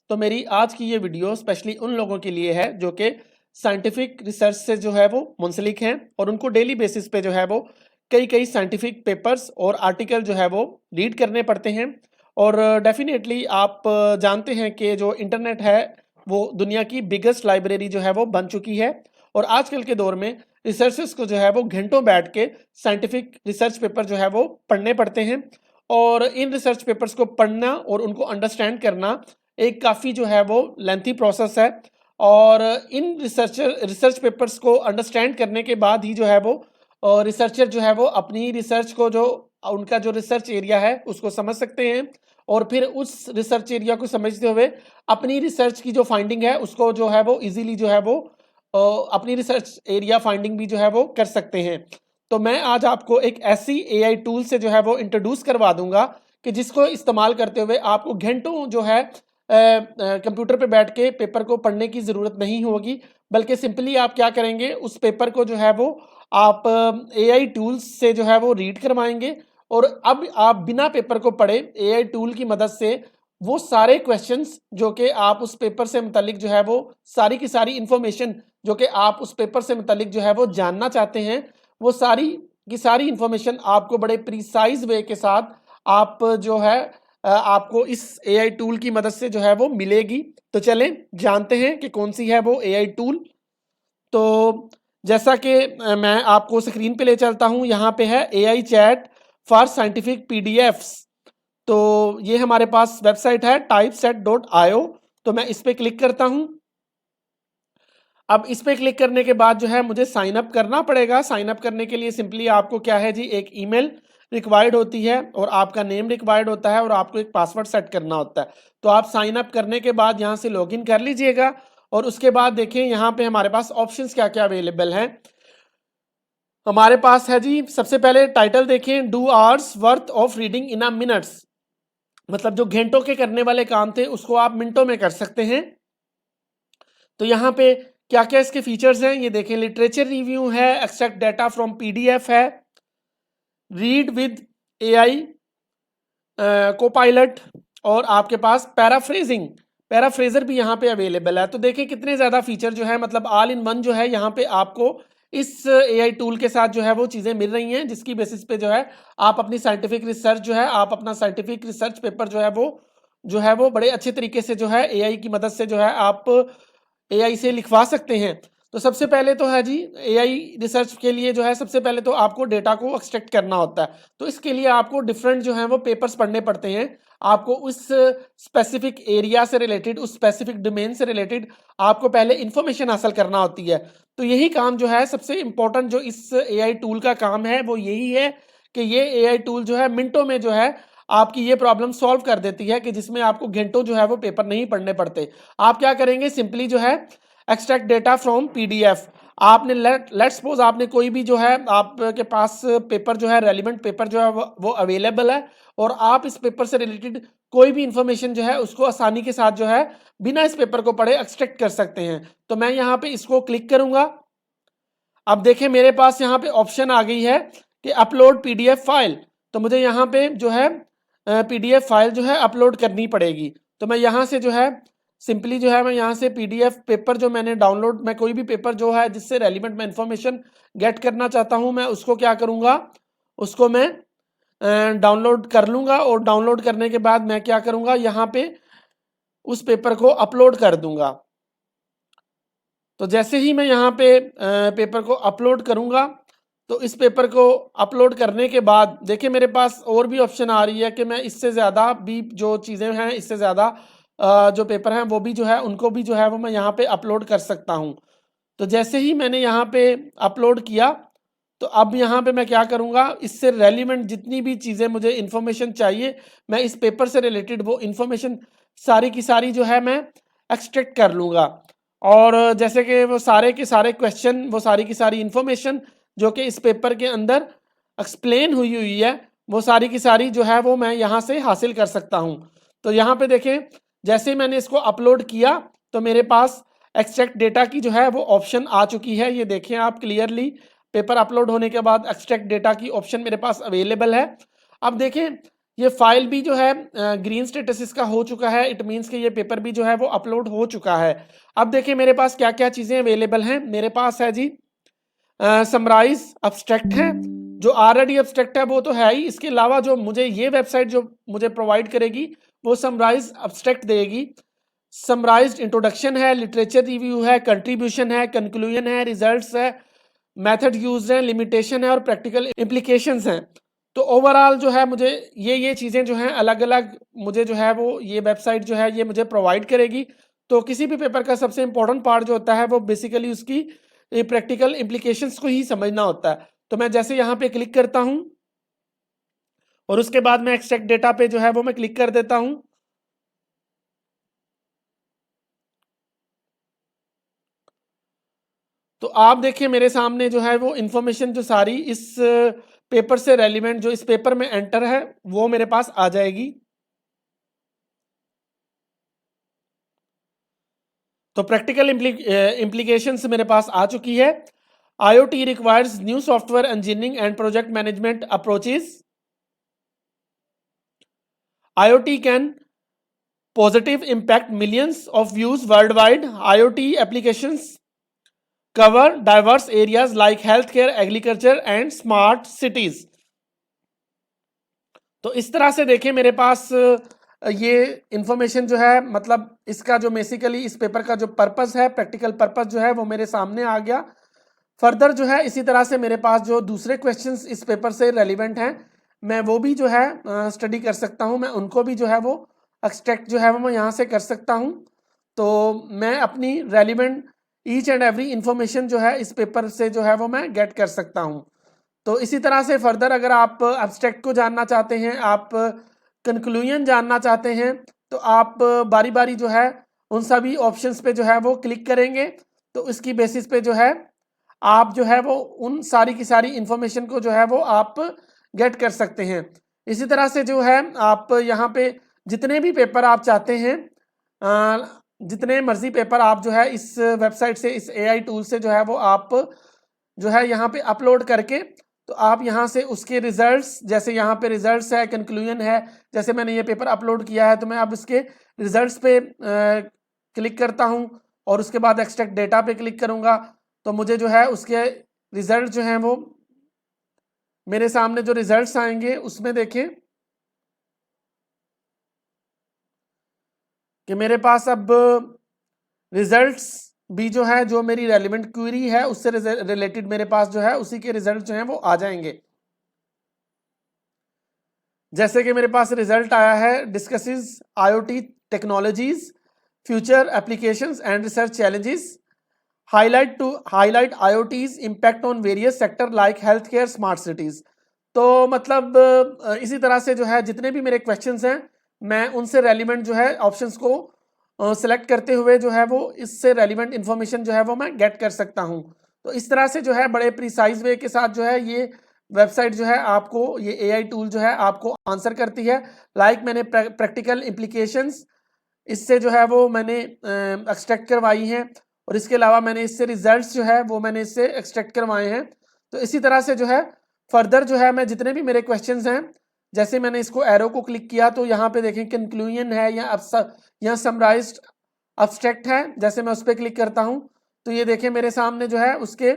तो मेरी आज की ये वीडियो स्पेशली उन लोगों के लिए है जो कि साइंटिफिक रिसर्च से जो है वो मुंसलिक हैं और उनको डेली बेसिस पे जो है वो कई कई साइंटिफिक पेपर्स और आर्टिकल जो है वो रीड करने पड़ते हैं। और डेफिनेटली आप जानते हैं कि जो इंटरनेट है वो दुनिया की बिगेस्ट लाइब्रेरी जो है वो बन चुकी है। और आजकल के दौर में रिसर्चर्स को जो है वो घंटों बैठ के साइंटिफिक रिसर्च पेपर जो है वो पढ़ने पड़ते हैं। और इन रिसर्च पेपर्स को पढ़ना और उनको अंडरस्टैंड करना एक काफ़ी जो है वो लेंथी प्रोसेस है। और इन रिसर्च पेपर्स को अंडरस्टैंड करने के बाद ही जो है वो रिसर्चर जो है वो अपनी रिसर्च को जो उनका जो रिसर्च एरिया है उसको समझ सकते हैं। और फिर उस रिसर्च एरिया को समझते हुए अपनी रिसर्च की जो फाइंडिंग है उसको जो है वो इजीली जो है वो अपनी रिसर्च एरिया फाइंडिंग भी जो है वो कर सकते हैं। तो मैं आज आपको एक ऐसी एआई टूल से जो है वो इंट्रोड्यूस करवा दूंगा कि जिसको इस्तेमाल करते हुए आपको घंटों जो है कंप्यूटर पे बैठ के पेपर को पढ़ने की ज़रूरत नहीं होगी, बल्कि सिंपली आप क्या करेंगे उस पेपर को जो है वो आप एआई टूल्स से जो है वो रीड करवाएंगे। और अब आप बिना पेपर को पढ़े एआई टूल की मदद से वो सारे क्वेश्चंस जो कि आप उस पेपर से मुतालिक जो है वो सारी की सारी इंफॉर्मेशन जो कि आप उस पेपर से मुतालिक जो है वो जानना चाहते हैं, वो सारी की सारी इंफॉर्मेशन आपको बड़े प्रिसाइज वे के साथ आप जो है आपको इस एआई टूल की मदद से जो है वो मिलेगी। तो चलें जानते हैं कि कौन सी है वो एआई टूल। तो जैसा कि मैं आपको स्क्रीन पे ले चलता हूं, यहाँ पे है AI chat for scientific PDFs. तो ये हमारे पास वेबसाइट है typeset.io। तो मैं इस पे क्लिक करता हूं। अब इस पे क्लिक करने के बाद जो है मुझे साइन अप करना पड़ेगा। साइन अप करने के लिए सिंपली आपको क्या है जी, एक ईमेल रिक्वायर्ड होती है और आपका नेम रिक्वायर्ड होता है और आपको एक पासवर्ड सेट करना होता है। तो आप साइन अप करने के बाद यहाँ से लॉगिन कर लीजिएगा। और उसके बाद देखें यहाँ पे हमारे पास ऑप्शंस क्या क्या अवेलेबल हैं। हमारे पास है जी, सबसे पहले टाइटल देखें, do hours worth of reading in a minutes. मतलब जो घंटों के करने वाले काम थे उसको आप मिनटों में कर सकते हैं। तो यहाँ पे क्या क्या इसके फीचर्स हैं ये देखें, लिटरेचर रिव्यू है, एक्सट्रैक्ट डाटा फ्रॉम पीडीएफ है, रीड विद एआई कोपायलट, और आपके पास पैराफ्रेजर भी यहाँ पे अवेलेबल है। तो देखिए कितने ज़्यादा फीचर जो है, मतलब ऑल इन वन जो है यहाँ पे आपको इस एआई टूल के साथ जो है वो चीज़ें मिल रही हैं, जिसकी बेसिस पे जो है आप अपनी साइंटिफिक रिसर्च जो है, आप अपना साइंटिफिक रिसर्च पेपर जो है वो बड़े अच्छे तरीके से जो है एआई की मदद से जो है आप एआई से लिखवा सकते हैं। तो सबसे पहले तो है जी, एआई रिसर्च के लिए जो है सबसे पहले तो आपको डेटा को एक्सट्रैक्ट करना होता है। तो इसके लिए आपको डिफरेंट जो है वो पेपर्स पढ़ने पड़ते हैं। आपको उस स्पेसिफिक एरिया से रिलेटेड, उस स्पेसिफिक डोमेन से रिलेटेड आपको पहले इंफॉर्मेशन हासिल करना होती है। तो यही काम जो है सबसे इंपॉर्टेंट जो इस एआई टूल का काम है वो यही है कि ये एआई टूल जो है मिनटों में जो है आपकी ये प्रॉब्लम सॉल्व कर देती है कि जिसमें आपको घंटों जो है वो पेपर नहीं पढ़ने पड़ते। आप क्या करेंगे, सिंपली जो है एक्सट्रैक्ट डेटा फ्रॉम पीडीएफ। आपने लेट सपोज आपने कोई भी जो है आपके पास पेपर जो है, रेलिवेंट पेपर जो है वो अवेलेबल है और आप इस पेपर से रिलेटेड कोई भी इंफॉर्मेशन जो है उसको आसानी के साथ जो है बिना इस पेपर को पढ़े एक्सट्रैक्ट कर सकते हैं। तो मैं यहाँ पे इसको क्लिक करूंगा। अब देखें मेरे पास यहाँ पे ऑप्शन आ गई है कि अपलोड पीडीएफ फाइल। तो मुझे यहाँ पे जो है पीडीएफ फाइल जो है अपलोड करनी पड़ेगी। तो मैं यहाँ से जो है सिंपली जो है मैं यहाँ से पीडीएफ पेपर जो मैंने डाउनलोड, मैं कोई भी पेपर जो है जिससे रेलिवेंट मैं इंफॉर्मेशन गेट करना चाहता हूँ, मैं उसको क्या करूँगा, उसको मैं डाउनलोड कर लूँगा। और डाउनलोड करने के बाद मैं क्या करूँगा, यहाँ पे उस पेपर को अपलोड कर दूँगा। तो जैसे ही मैं यहाँ पे पेपर को अपलोड करूँगा, तो इस पेपर को अपलोड करने के बाद देखिए मेरे पास और भी ऑप्शन आ रही है कि मैं इससे ज़्यादा भी जो चीज़ें हैं, इससे ज़्यादा जो पेपर हैं वो भी जो है उनको भी जो है वो मैं यहाँ पे अपलोड कर सकता हूँ। तो जैसे ही मैंने यहाँ पे अपलोड किया, तो अब यहाँ पे मैं क्या करूँगा, इससे रेलिवेंट जितनी भी चीज़ें मुझे इन्फॉर्मेशन चाहिए, मैं इस पेपर से रिलेटेड वो इन्फॉर्मेशन सारी की सारी जो है मैं एक्सट्रैक्ट कर लूँगा। और जैसे कि वो सारे के सारे क्वेश्चन, वो सारी की सारी इन्फॉर्मेशन जो कि इस पेपर के अंदर एक्सप्लेन हुई हुई है, वो सारी की सारी जो है वो मैं यहाँ से हासिल कर सकता हूँ। तो यहाँ पे देखें जैसे मैंने इसको अपलोड किया तो मेरे पास एक्सट्रैक्ट डेटा की जो है वो ऑप्शन आ चुकी है। ये देखें आप क्लियरली, पेपर अपलोड होने के बाद एक्सट्रैक्ट डेटा की ऑप्शन मेरे पास अवेलेबल है। अब देखें ये फाइल भी जो है ग्रीन स्टेटस इसका हो चुका है, इट मीन्स कि ये पेपर भी जो है वो अपलोड हो चुका है। अब देखिए मेरे पास क्या क्या चीज़ें अवेलेबल हैं। मेरे पास है जी समराइज अब्स्ट्रैक्ट है, जो ऑलरेडी अब्स्ट्रैक्ट है वो तो है ही, इसके अलावा जो मुझे ये वेबसाइट जो मुझे प्रोवाइड करेगी वो समराइज अब्स्ट्रैक्ट देगी। समराइज्ड इंट्रोडक्शन है, लिटरेचर रिव्यू है, कंट्रीब्यूशन है, कंक्लूजन है, रिजल्ट्स है, मेथड यूज है, लिमिटेशन है और प्रैक्टिकल इम्प्लीकेशंस हैं। तो ओवरऑल जो है मुझे ये चीज़ें जो हैं अलग अलग मुझे जो है वो ये वेबसाइट जो है ये मुझे प्रोवाइड करेगी। तो किसी भी पेपर का सबसे इंपॉर्टेंट पार्ट जो होता है वो बेसिकली उसकी प्रैक्टिकल इम्प्लीकेशंस को ही समझना होता है। तो मैं जैसे यहाँ पे क्लिक करता हूँ और उसके बाद मैं एक्सट्रैक्ट डेटा पे जो है वो मैं क्लिक कर देता हूँ। तो आप देखिए मेरे सामने जो है वो इंफॉर्मेशन जो सारी इस पेपर से रेलिवेंट जो इस पेपर में एंटर है वो मेरे पास आ जाएगी। तो प्रैक्टिकल इम्प्लीकेशंस मेरे पास आ चुकी है। IoT requires new software engineering and project management approaches. IoT can positive impact millions of views worldwide. IoT applications cover diverse areas like healthcare, agriculture and smart cities. तो इस तरह से देखें मेरे पास ये इंफॉर्मेशन जो है मतलब इसका जो बेसिकली इस पेपर का जो पर्पस है प्रैक्टिकल पर्पस जो है वो मेरे सामने आ गया। फर्दर जो है इसी तरह से मेरे पास जो दूसरे क्वेश्चंस इस पेपर से रेलिवेंट हैं मैं वो भी जो है स्टडी कर सकता हूँ, मैं उनको भी जो है वो एक्सट्रैक्ट जो है वो मैं यहाँ से कर सकता हूँ। तो मैं अपनी relevant each and every information जो है इस पेपर से जो है वो मैं गेट कर सकता हूँ। तो इसी तरह से फर्दर अगर आप एब्स्ट्रैक्ट को जानना चाहते हैं, आप कंक्लूजन जानना चाहते हैं, तो आप बारी बारी जो है उन सभी ऑप्शंस पे जो है वो क्लिक करेंगे। तो इसकी बेसिस पे जो है आप जो है वो उन सारी की सारी इंफॉर्मेशन को जो है वो आप गेट कर सकते हैं। इसी तरह से जो है आप यहाँ पे जितने भी पेपर आप चाहते हैं जितने मर्जी पेपर आप जो है इस वेबसाइट से इस AI टूल से जो है वो आप जो है यहाँ पे अपलोड करके तो आप यहाँ से उसके रिजल्ट्स जैसे यहाँ पे रिजल्ट्स है, कंक्लूजन है, जैसे मैंने ये पेपर अपलोड किया है तो मैं अब इसके रिजल्ट्स पे क्लिक करता हूँ और उसके बाद एक्सट्रैक्ट डेटा पे क्लिक करूँगा तो मुझे जो है उसके रिजल्ट जो हैं वो मेरे सामने जो रिजल्ट्स आएंगे उसमें देखें कि मेरे पास अब रिजल्ट्स भी जो है जो मेरी रेलिवेंट क्वेरी है उससे रिलेटेड मेरे पास जो है उसी के रिजल्ट जो हैं वो आ जाएंगे। जैसे कि मेरे पास रिजल्ट आया है discusses IoT technologies future applications and research challenges highlight IoT's impact on various sector like health care smart cities. तो मतलब इसी तरह से जो है जितने भी मेरे क्वेश्चंस हैं मैं उनसे रेलिवेंट जो है ऑप्शंस को सेलेक्ट करते हुए जो है वो इससे रेलिवेंट इंफॉर्मेशन जो है वो मैं गेट कर सकता हूँ। तो इस तरह से जो है बड़े प्रिसाइज वे के साथ जो है ये वेबसाइट जो है आपको ये AI टूल जो है आपको आंसर करती है। लाइक मैंने प्रैक्टिकल इम्प्लीकेशंस इससे जो है वो मैंने एक्सट्रैक्ट करवाई हैं और इसके अलावा मैंने इससे रिजल्ट्स जो है वो मैंने इससे एक्सट्रैक्ट करवाए हैं। तो इसी तरह से जो है फर्दर जो है मैं जितने भी मेरे क्वेश्चंस हैं जैसे मैंने इसको एरो को क्लिक किया तो यहाँ पे देखें कंक्लूजन है या समराइज्ड अब्स्ट्रैक्ट है, जैसे मैं उस पर क्लिक करता हूँ तो ये देखें मेरे सामने जो है उसके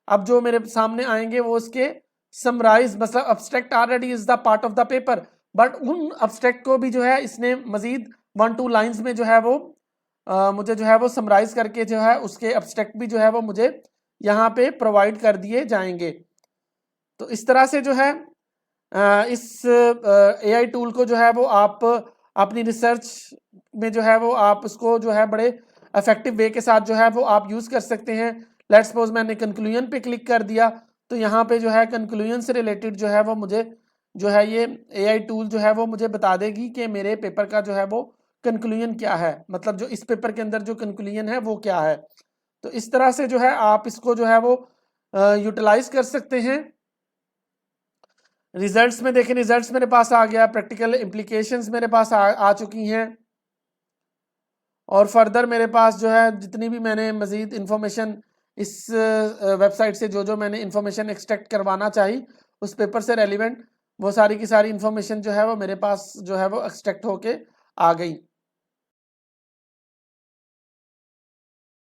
अब जो मेरे सामने आएंगे वो उसके समराइज मतलब abstract already is the part of the paper but उन अब्स्ट्रैक्ट को भी जो है इसने मजीद 1-2 लाइन्स में जो है वो मुझे जो है वो समराइज करके जो है उसके अब्स्ट्रैक्ट भी जो है वो मुझे यहाँ पे प्रोवाइड कर दिए जाएंगे। तो इस तरह से जो है इस AI टूल को जो है वो आप अपनी रिसर्च में जो है वो आप उसको जो है बड़े इफेक्टिव वे के साथ जो है वो आप यूज़ कर सकते हैं। लेट्स सपोज मैंने कंक्लूजन पे क्लिक कर दिया तो यहाँ पे जो है कंक्लूजन से रिलेटेड जो है वो मुझे जो है ये AI टूल जो है वो मुझे बता देगी कि मेरे पेपर का जो है वो कंक्लूजन क्या है, मतलब जो इस पेपर के अंदर जो कंक्लूजन है वो क्या है। तो इस तरह से जो है आप इसको जो है वो यूटिलाइज कर सकते हैं। रिजल्ट्स में देखें रिजल्ट्स मेरे पास आ गया, प्रैक्टिकल इम्प्लीकेशंस मेरे पास आ चुकी हैं और फर्दर मेरे पास जो है जितनी भी मैंने मज़ीद इंफॉर्मेशन इस वेबसाइट से जो मैंने इंफॉर्मेशन एक्सट्रैक्ट करवाना चाहिए उस पेपर से रेलिवेंट वो सारी की सारी इन्फॉर्मेशन जो है वो मेरे पास जो है वो एक्सट्रैक्ट होके आ गई।